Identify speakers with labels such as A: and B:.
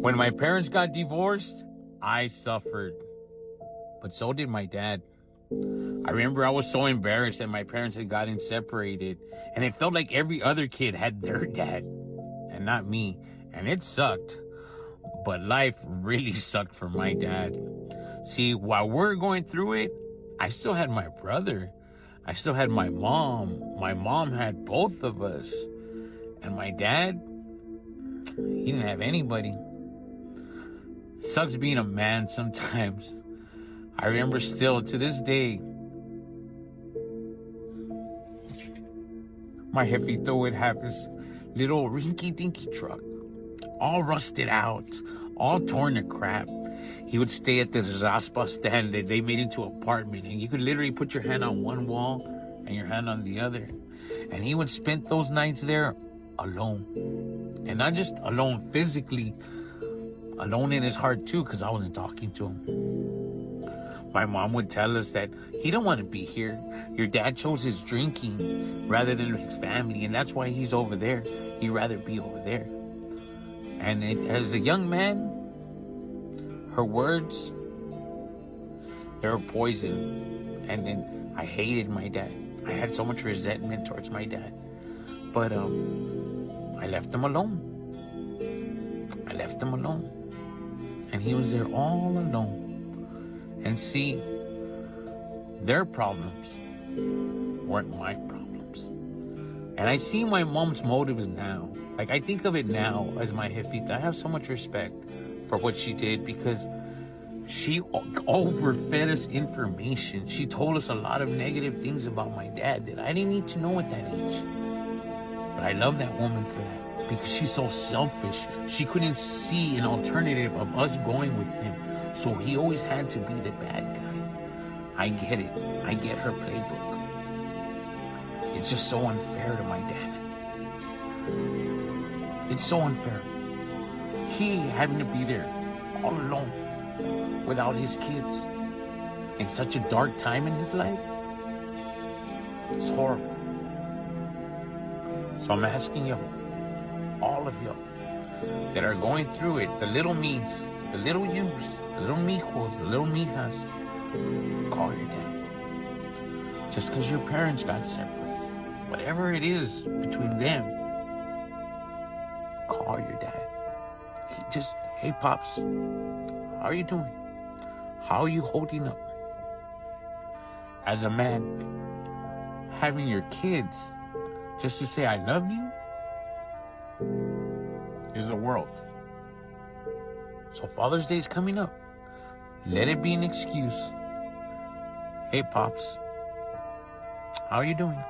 A: When my parents got divorced, I suffered. But so did my dad. I remember I was so embarrassed that my parents had gotten separated, and it felt like every other kid had their dad and not me. And it sucked. But life really sucked for my dad. See, while we're going through it, I still had my brother. I still had my mom. My mom had both of us. And my dad, he didn't have anybody. Sucks being a man sometimes. I remember still to this day, my jefito would have this little rinky-dinky truck, all rusted out, all torn to crap. He would stay at the Raspa stand that they made into an apartment, and you could literally put your hand on one wall and your hand on the other. And he would spend those nights there alone. And not just alone physically, alone in his heart too, because I wasn't talking to him. My mom would tell us that he don't want to be here. Your dad chose his drinking rather than his family, and that's why he's over there. He'd rather be over there. And as a young man, her words, they were poison. And then I hated my dad. I had so much resentment towards my dad. But I left him alone. I left him alone. And he was there all alone. And see, their problems weren't my problems. And I see my mom's motives now. Like, I think of it now as my jefita. I have so much respect for what she did because she overfed us information. She told us a lot of negative things about my dad that I didn't need to know at that age. But I love that woman for that because she's so selfish. She couldn't see an alternative of us going with him. So he always had to be the bad guy. I get it. I get her playbook. It's just so unfair to my dad. It's so unfair. He having to be there all alone without his kids in such a dark time in his life. It's horrible. So I'm asking you, all of you that are going through it, the little me's, the little yous, the little mijos, the little mijas, call your dad. Just because your parents got separated, whatever it is between them, call your dad. Hey, Pops, how are you doing? How are you holding up? As a man, having your kids just to say I love you is the world. So Father's Day is coming up. Let it be an excuse. Hey, Pops, how are you doing?